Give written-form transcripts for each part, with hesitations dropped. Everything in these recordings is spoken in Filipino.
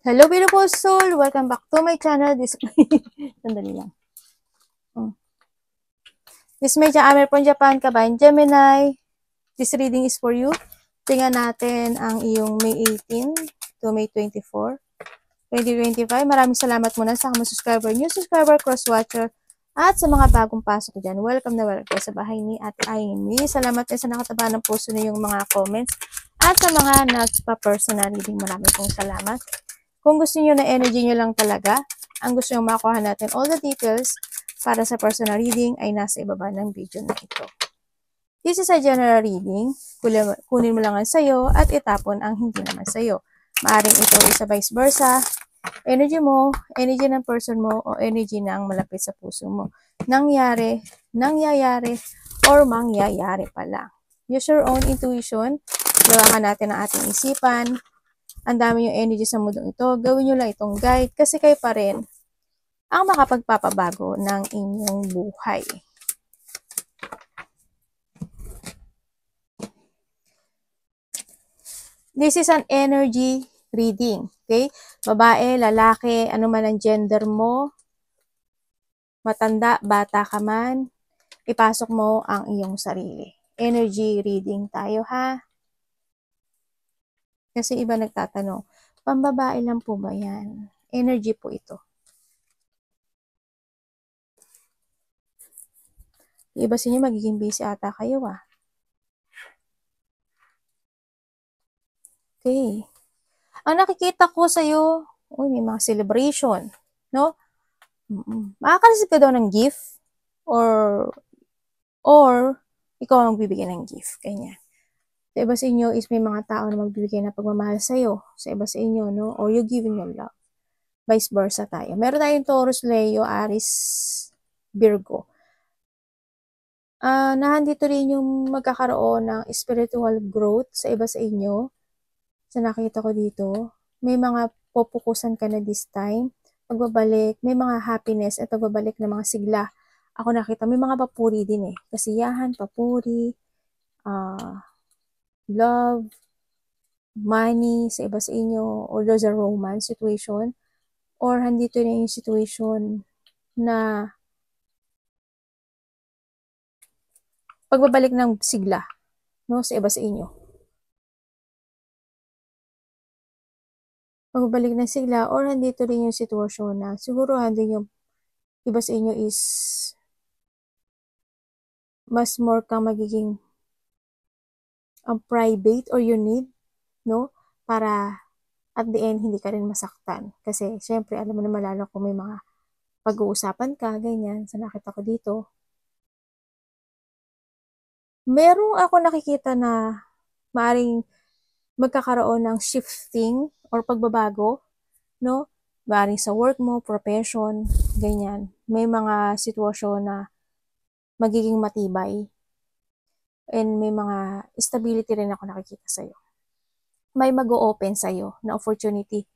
Hello, beautiful soul! Welcome back to my channel. Sandali lang. This is Meja Amer from Japan, Kabayan Gemini. This reading is for you. Tingnan natin ang iyong May 18 to May 24, 2025. Maraming salamat muna sa mga subscriber, new subscriber, cross-watcher, at sa mga bagong pasok dyan. Welcome na welcome sa bahay ni Ate Amy. Salamat din sa nakataba ng puso na yung mga comments. At sa mga nagpa-personal reading, maraming pong salamat. Kung gusto niyo na energy niyo lang talaga, ang gusto niyo makuha natin, all the details para sa personal reading ay nasa ibaba ng video na ito. This is a general reading. Kunin mo lang ang sayo at itapon ang hindi naman sayo. Maaring ito isa vice versa. Energy mo, energy ng person mo, o energy ng malapit sa puso mo. Nangyayari, or mangyayari pa lang. Use your own intuition. Gawakan natin ang ating isipan. Ang dami yung energy sa mundong ito. Gawin nyo lang itong guide kasi kayo pa rin ang makapagpapabago ng inyong buhay. This is an energy reading. Okay? Babae, lalaki, ano man ang gender mo, matanda, bata ka man, ipasok mo ang iyong sarili. Energy reading tayo, ha? Kasi iba nagtatanong, pambabae lang po ba yan? Energy po ito. Iba sa inyo, magiging busy ata kayo, ah. Okay. Ang nakikita ko sa'yo, may mga celebration, no? Makakareceive ka daw ng gift, or ikaw ang magbibigay ng gift, ganyan. Sa iba sa inyo is may mga tao na magbibigay ng pagmamahal sa'yo. Sa iba sa inyo, no? Or you giving your love. Vice versa tayo. Meron tayong Taurus, Leo, Aries, Virgo. Nahandito rin yung magkakaroon ng spiritual growth sa iba sa inyo. Sa nakita ko dito, may mga pupukusan ka na this time. Pagbabalik, may mga happiness at pagbabalik ng mga sigla. Ako nakita, may mga papuri din eh. Kasiyahan, papuri, love, money sa iba sa inyo, or there's a romance situation, or handito na yung situation na pagbabalik ng sigla, no, sa iba sa inyo. Pagbabalik ng sigla, or handito rin yung situation na siguro handin yung iba sa inyo is mas more kang magiging private or unique, no, para at the end hindi ka rin masaktan. Kasi syempre alam mo naman lalo kung may mga pag-uusapan ka, ganyan, sa nakita ko dito. Merong ako nakikita na maaring magkakaroon ng shifting or pagbabago, no? Maaring sa work mo, profession, ganyan. May mga sitwasyon na magiging matibay. And may mga stability rin ako nakikita sa'yo. May mag-o-open sa'yo na opportunity.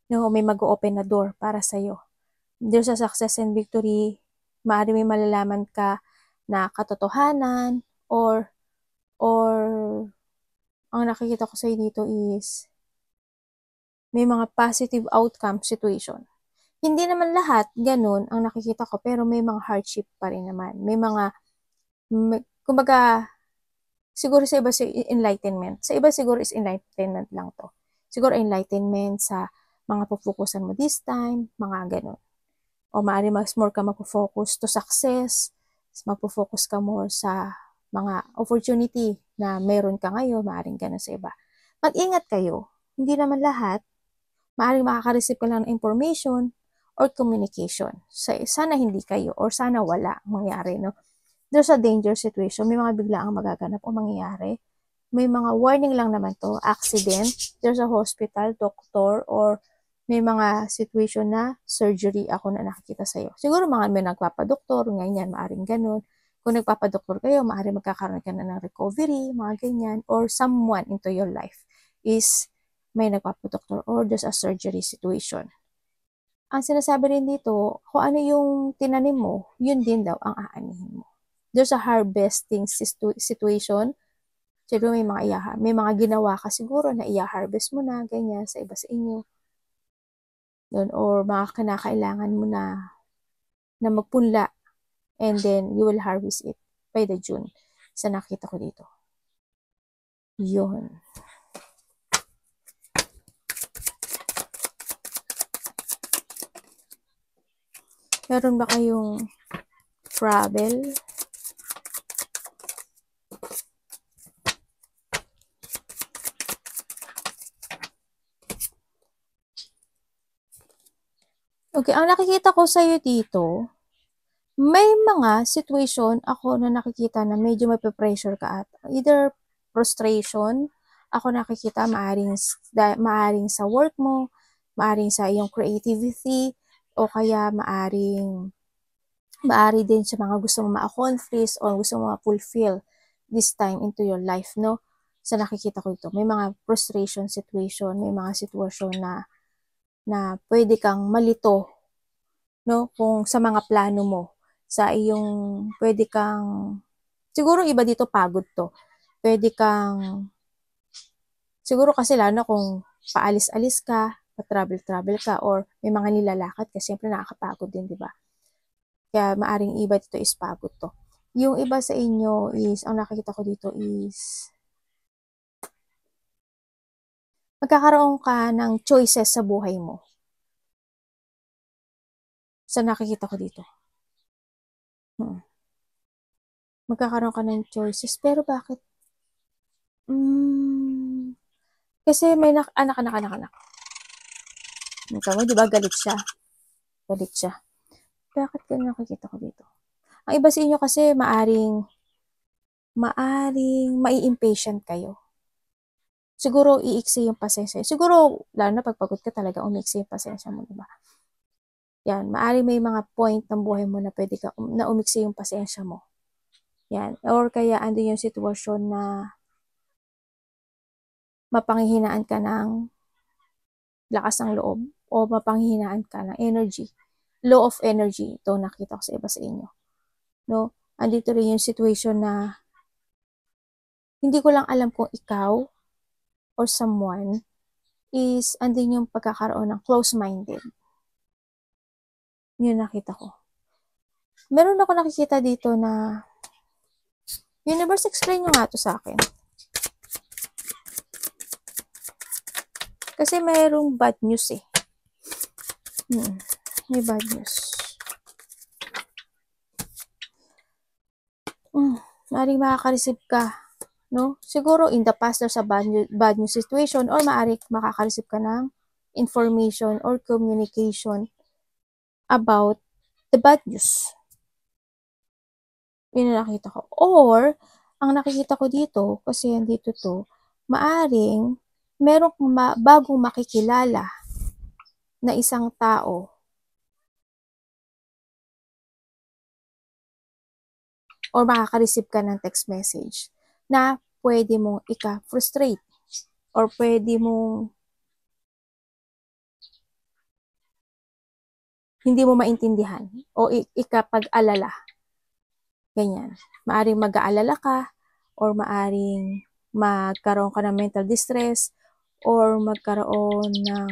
No? May mag-o-open na door para sa'yo. There's a success and victory. Maaring may malalaman ka na katotohanan or ang nakikita ko sa'yo dito is may mga positive outcome situation. Hindi naman lahat ganun ang nakikita ko, pero may mga hardship pa rin naman. Kumbaga, siguro sa iba enlightenment. Sa iba siguro is enlightenment lang to. Siguro enlightenment sa mga pupukusan mo this time, mga ganun. O maaari mas more ka magpo-focus to success, magpo-focus ka more sa mga opportunity na meron ka ngayon, maaaring ganun sa iba. Mag-ingat kayo. Hindi naman lahat, maaaring makaka-receive ka lang ng information or communication. Sana hindi kayo or sana wala mangyari, no? There's a danger situation. May mga biglaang magaganap o mangyayari. May mga warning lang naman to. Accident. There's a hospital, doctor, or may mga situation na surgery ako na nakikita sa'yo. Siguro mga may nagpapadoktor, ganyan, maaring ganun. Kung nagpapadoktor kayo, maaring magkakaroon ka na ng recovery, mga ganyan, or someone into your life is may nagpapadoktor or there's a surgery situation. Ang sinasabi rin dito, kung ano yung tinanim mo, yun din daw ang aanihin mo. There's a harvesting situation. Siguro may mga ginawa ka siguro na i-harvest mo na, ganyan, sa iba sa inyo. Yun, or mga kinakailangan mo na magpunla, and then you will harvest it by the June. Sa nakita ko dito. Yun. Meron ba kayong travel? Okay, ang nakikita ko sa'yo dito, may mga situation ako na nakikita na medyo mape-pressure ka at either frustration, ako nakikita maaring sa work mo, maaring sa iyong creativity, o kaya maari din sa mga gusto mo ma-accomplish or gusto mo ma-fulfill this time into your life, no? Sa nakikita ko ito, may mga frustration situation, may mga sitwasyon na pwede kang malito, no? Kung sa mga plano mo, sa iyong, pwede kang, siguro iba dito pagod to. Pwede kang, siguro kasi lalo kung paalis-alis ka, pa-travel-travel ka, or may mga nilalakad ka, siyempre nakakapagod din, di ba? Kaya maaring iba dito is pagod to. Yung iba sa inyo is, ang nakikita ko dito is, magkakaroon ka ng choices sa buhay mo. Sa nakikita ko dito. Magkakaroon ka ng choices. Pero bakit? Kasi may anak. Ikaw mo, di ba galit siya? Galit siya. Bakit ganun nakikita ko dito? Ang iba sa inyo kasi maaring mai-impatient kayo. Siguro iiksi yung pasensya. Siguro, lalo na pagpagod ka talaga, umiksi yung pasensya mo, di ba? Yan, maaring may mga point ng buhay mo na pwede ka, na umiksi yung pasensya mo. Yan. Or kaya ando yung sitwasyon na mapanghihinaan ka ng lakas ng loob o mapanghihinaan ka ng energy. Low of energy. Ito nakita ko sa iba sa inyo. No? Andito rin yung situation na hindi ko lang alam kung ikaw or someone is andin yung pagkakaroon ng close-minded. Yun nakita ko. Meron ako nakikita dito na universe, explain nyo nga to sa akin. Kasi mayroong bad news eh. May bad news. Maaaring makaka-receive ka, no? Siguro in the past there's a bad news situation, or maaaring makaka-receive ka ng information or communication about the bad news. Yun na nakita ko. Or, ang nakikita ko dito, kasi andito to, maaring merong bagong makikilala na isang tao or makaka-receive ka ng text message na pwede mong ika-frustrate or pwede mong hindi mo maintindihan o ikapag-alala. Ganyan. Maaring mag-aalala ka or maaring magkaroon ka ng mental distress or magkaroon ng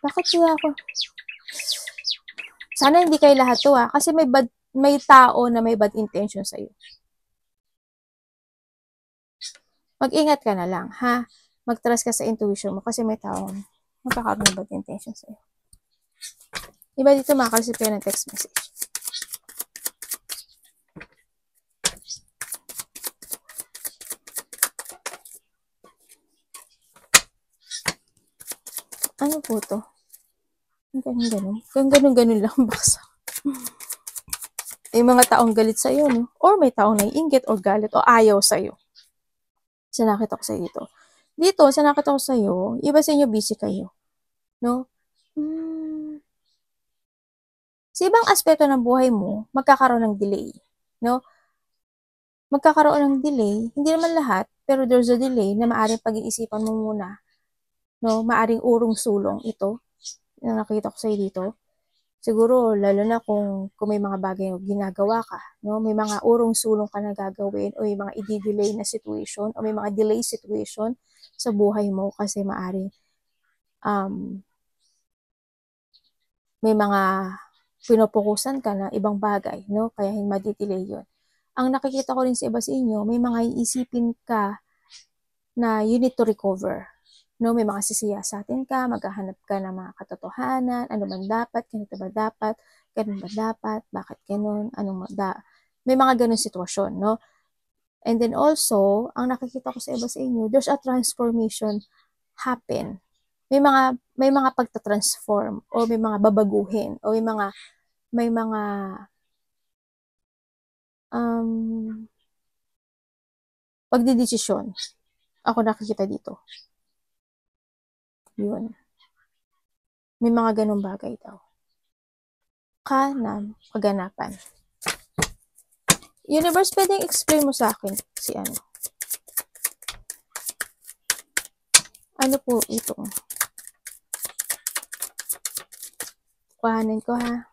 bakit kaya ako? Sana hindi kayo lahat to kasi may tao na may bad intention sa iyo. Mag-ingat ka na lang, ha? Mag-trust ka sa intuition mo kasi may tao magkakaroon ng bad intention sa iyo. Iba dito makaka-receive kayo ng text message. Ano po to? Ganun lang baksa. May mga taong galit sa iyo, no? Or may taong naiinggit o galit o ayaw sa iyo. Sinakita ko sa dito. Dito, sinakita ko sa iyo, iba sa inyo busy kayo, no? Sa ibang aspeto ng buhay mo, magkakaroon ng delay, no? Magkakaroon ng delay, hindi naman lahat, pero there's a delay na maaring pag-iisipan mo muna, no? Maaring urong-sulong ito, na nakita ko sa iyo dito. Siguro, lalo na kung may mga bagay na ginagawa ka, no? May mga urong-sulong ka na gagawin o may mga i-delay na situation o may mga delay situation sa buhay mo kasi maaring may mga pinupukusan ka na ibang bagay, no? Kaya madi-delay yun. Ang nakikita ko rin sa iba sa inyo, may mga iisipin ka na you need to recover. No, may mga sisiyasatin ka, maghahanap ka ng mga katotohanan, ano man dapat, ganito ba dapat, ganun ba dapat, bakit ganun, may mga ganun sitwasyon, no? And then also, ang nakikita ko sa iba sa inyo, there's a transformation happen. May mga pagta-transform o may mga babaguhin o may mga pagdidesisyon ako nakikita dito. Yun. May mga ganung bagay daw. Na kaganapan. Universe, pwedeng explain mo sa akin si ano? Ano po ito? Kuhanin ko ha.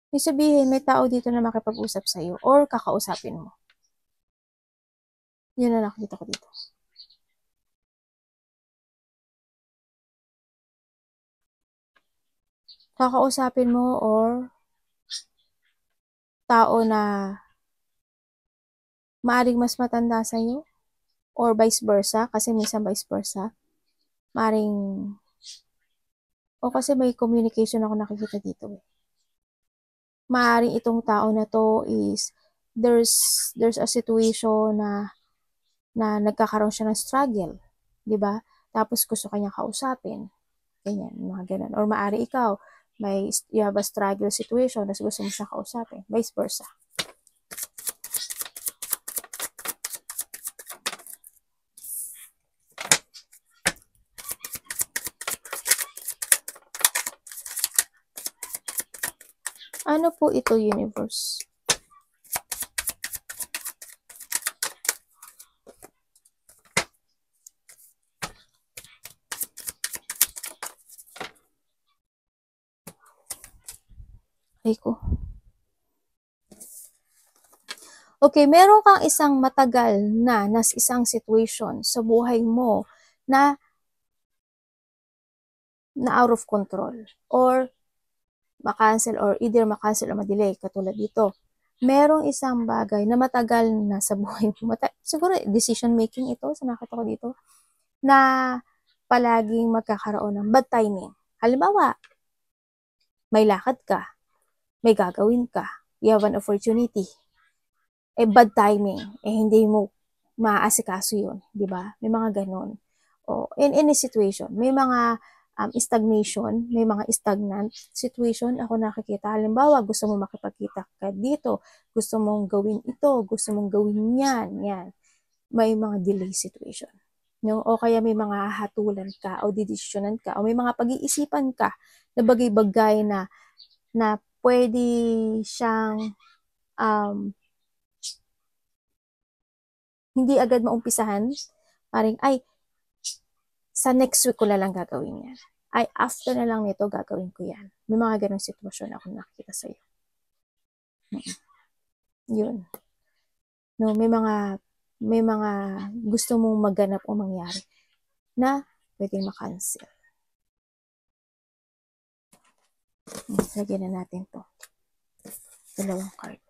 May sabihin, may tao dito na makipag-usap sa'yo or kakausapin mo. Yun na nakita ko dito. Kakausapin mo or tao na maaring mas matanda sa'yo or vice versa, kasi minsan vice versa. Kasi may communication ako nakikita dito. Maaring itong tao na to is there's a situation na nagkakaroon siya ng struggle, 'di ba? Tapos gusto kanya kausapin. Ganyan, mga ganun. Or maari ikaw, you have a struggle situation, tapos gusto mo siya kausapin. Vice versa. Ano po ito, universe? Ay ko. Okay, meron kang isang matagal na isang situation sa buhay mo na out of control or ma-cancel or either ma-cancel o ma-delay, katulad dito. Merong isang bagay na matagal na sa buhay mo, siguro decision making ito, sa nakita ko dito, na palaging magkakaroon ng bad timing. Halimbawa, may lakad ka, may gagawin ka, you have an opportunity, bad timing, hindi mo maaasikaso yun, di ba? May mga ganon. In any situation, may mga stagnation, may mga stagnant situation ako nakikita. Halimbawa, gusto mo makipagkita ka dito, gusto mong gawin ito, gusto mong gawin yan. May mga delay situation. No? O kaya may mga hatulan ka o didesisyonan ka o may mga pag-iisipan ka na bagay-bagay na pwede siyang hindi agad maumpisahan. Parang, sa next week ko na lang gagawin yan. After na lang nito, gagawin ko yan. May mga ganong sitwasyon ako nakikita sa'yo. Yun. No, may mga gusto mong maganap o mangyari na pwedeng ma-cancel. Lagyan na natin to. Dalawang card.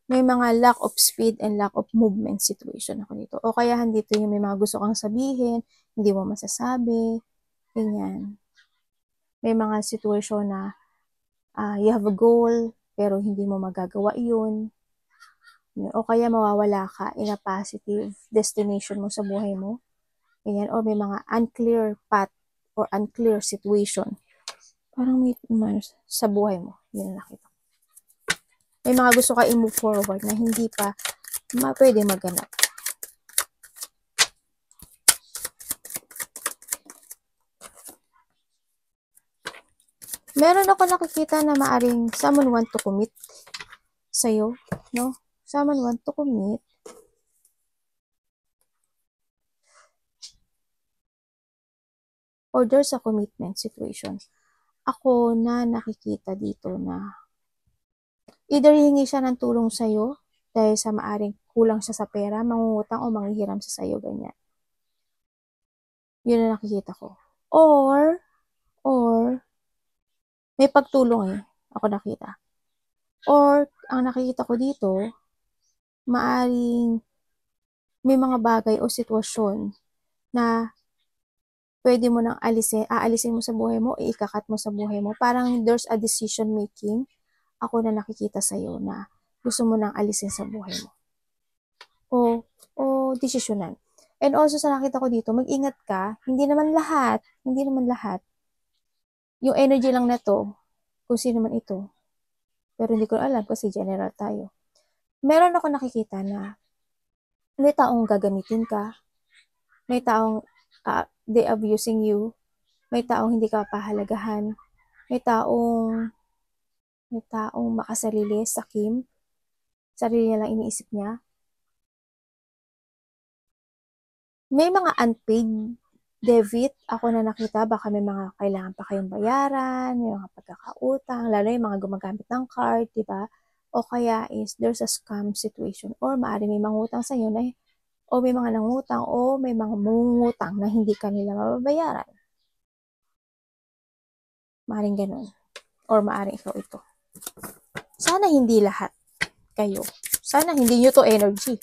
May mga lack of speed and lack of movement situation ako dito. O kaya dito yung may mga gusto kang sabihin, hindi mo masasabi, ganyan. May mga situation na you have a goal, pero hindi mo magagawa yun. O kaya mawawala ka in a positive destination mo sa buhay mo. Ganyan. O may mga unclear path or unclear situation. Parang may sa buhay mo. Yun ang nakita. May mga gusto ka i-move forward na hindi pa pwede maganap. Meron ako nakikita na maaring someone want to commit sa'yo, no? Someone want to commit. Or there's a commitment situation. ako na nakikita dito na either hihingi siya ng tulong sa'yo dahil sa maaring kulang siya sa pera, mangungutang o manghihiram siya sa'yo, ganyan. Yun ang nakikita ko. Or, may pagtulong ako nakita. Or, ang nakikita ko dito, maaring may mga bagay o sitwasyon na pwede mo nang aalisin mo sa buhay mo, ikakat mo sa buhay mo. Parang there's a decision making ako na nakikita sa'yo na gusto mo nang alisin sa buhay mo. O desisyonan. And also sa nakita ko dito, mag-ingat ka, hindi naman lahat. Yung energy lang na to, kung sino man ito. Pero hindi ko alam kasi general tayo. Meron ako nakikita na may taong gagamitin ka, may taong they abusing you, may taong hindi ka pahalagahan, may taong makasarili, sakim, sarili niya lang iniisip niya. May mga unpaid debit ako na nakita, baka may mga kailangan pa kayong bayaran, may mga pagkakautang, lalo yung mga gumagamit ng card, di ba? O kaya is there's a scam situation or maaari may mangutang sa iyo na o may mga nangutang o may mga mangungutang na hindi kanila mababayaran. Maaring ganun. Or maaring ikaw ito. Sana hindi lahat kayo. Sana hindi nyo to energy.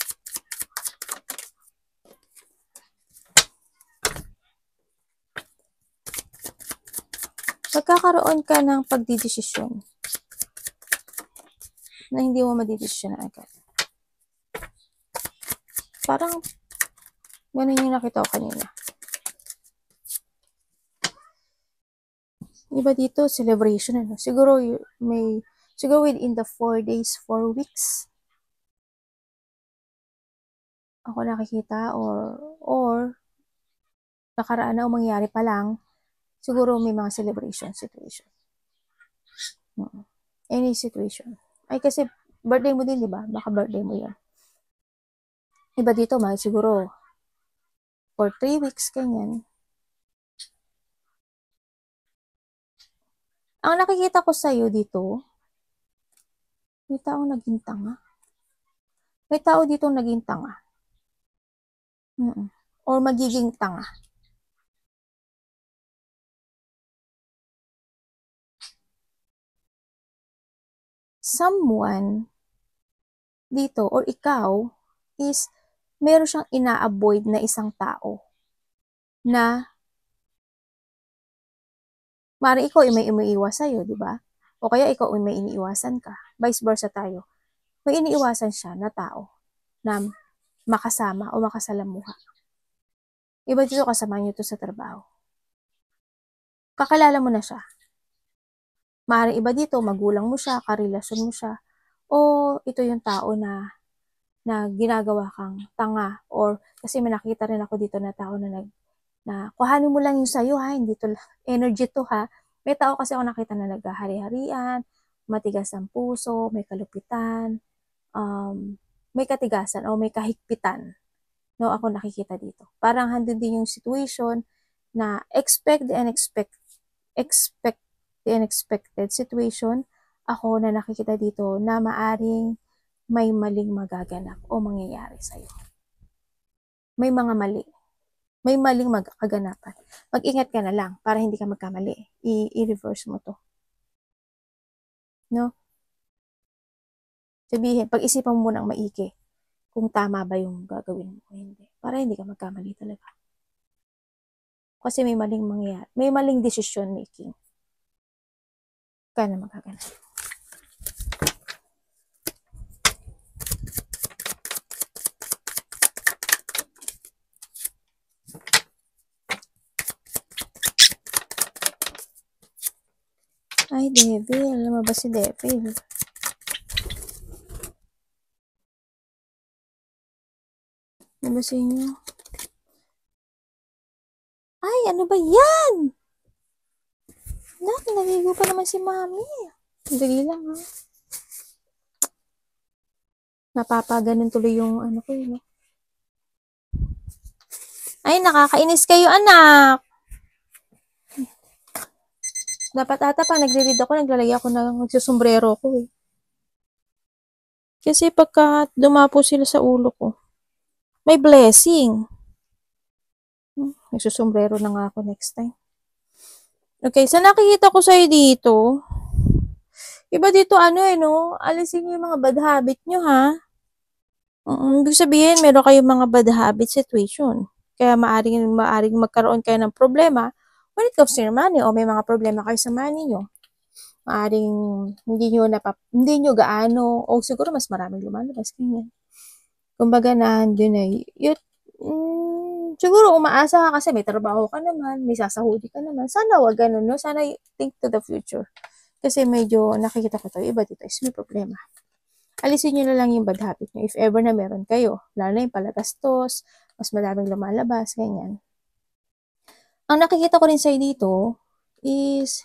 Magkakaroon ka ng pagdidesisyon na hindi mo madidesisyon agad. Parang ganun yung nakita ko kanina. Iba dito, celebration. Siguro within the 4 days, 4 weeks, ako nakikita or nakaraan na o mangyari pa lang, siguro may mga celebration situation. Any situation. Ay kasi birthday mo din, di ba? Baka birthday mo yan. Iba dito, siguro for 3 weeks, ganyan. Ang nakikita ko sa'yo dito, may taong naging tanga. May tao dito naging tanga. Or magiging tanga. Someone dito or ikaw is meron siyang ina-avoid na isang tao na maaari ikaw ay may umiiwas sa'yo, di ba? O kaya ikaw ay may iniiwasan ka. Vice versa tayo. May iniiwasan siya na tao na makasama o makasalamuha. Iba dito kasama niyo to sa trabaho. Kakalala mo na siya. Maaaring iba dito, magulang mo siya, karelasyon mo siya, o ito yung tao na ginagawa kang tanga, or kasi may nakita rin ako dito na tao na kuhanin mo lang yung sayo ha, hindi to energy to ha. May tao kasi ako nakita na naghahari-harian, matigas ang puso, may kalupitan, may katigasan o may kahigpitan. No, ako nakikita dito. Parang handun din yung situation na expect the unexpected situation. Ako na nakikita dito na maaring may maling magaganap o mangyayari sa'yo. May mga mali. May maling magkaganapan. Mag-ingat ka na lang para hindi ka magkamali. I-reverse mo to. No? Sabihin, pag-isipan mo munang maigi kung tama ba yung gagawin mo o hindi. Para hindi ka magkamali talaga. Kasi may maling mangyayari. May maling decision making. Kaya na magaganap. Ay, devil. Alam mo ba si devil? Ano ba sa inyo? Ay, ano ba yan? Naligo pa naman si mami. Dali lang ha. Napapaganon tuloy yung ano ko yun. Ay, nakakainis kayo anak. Dapat ata pa nagre-read ako, naglalagay ako ng magsusombrero ko eh. Kasi pagka dumapo sila sa ulo ko, may blessing. Nagsusombrero na nga ako next time. Okay, so nakikita ko sa'yo dito. Iba dito no? Alisin niyo yung mga bad habit nyo ha. Ibig sabihin, meron kayong mga bad habit situation. Kaya maaring magkaroon kayo ng problema when it comes to your money o may mga problema kayo sa money nyo. Maaring hindi nyo gaano o siguro mas maraming lumalabas ganyan. Kumbaga nandun na siguro umaasa ka kasi may trabaho ka naman, may sasahudi ka naman. Sana wag ganun, no? Sana think to the future. Kasi medyo nakikita ko to, iba dito is may problema. Alisin nyo na lang yung bad habit nyo if ever na meron kayo. Lalo na yung palagastos, mas madaming lumalabas, ganyan. Ang nakikita ko rin sa'yo dito is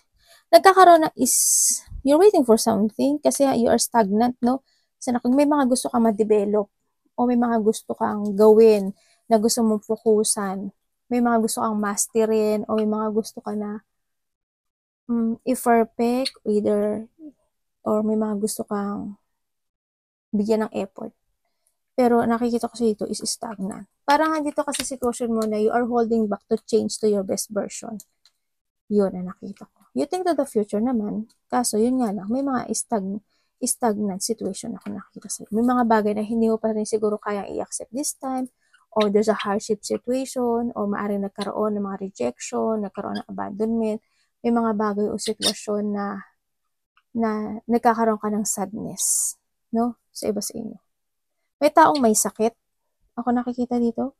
you're waiting for something kasi you are stagnant, no? Sana kung may mga gusto kang ma-develop o may mga gusto kang gawin na gusto mong fokusan, may mga gusto kang masterin o may mga gusto ka na i-perfect or may mga gusto kang bigyan ng effort. Pero nakikita ko sa dito is stagnant. Parang dito kasi sitwasyon mo na you are holding back to change to your best version. Yun ang nakita ko. You think to the future naman, kaso yun nga lang, may mga stagnant situation ako nakita sa'yo. May mga bagay na hindi mo pa rin siguro kayang i-accept this time, or there's a hardship situation, or maaaring nagkaroon ng mga rejection, nagkaroon ng abandonment, may mga bagay o sitwasyon na nagkakaroon ka ng sadness, no? Sa iba sa inyo. May taong may sakit. Ako nakikita dito.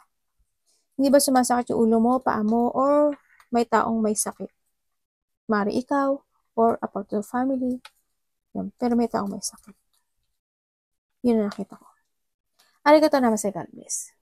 Hindi ba sumasakit yung ulo mo, paa mo, or may taong may sakit? Mari ikaw, or a part of the family. Yan. Pero may taong may sakit. Yun ang nakita ko. Arigatou namasay, God bless.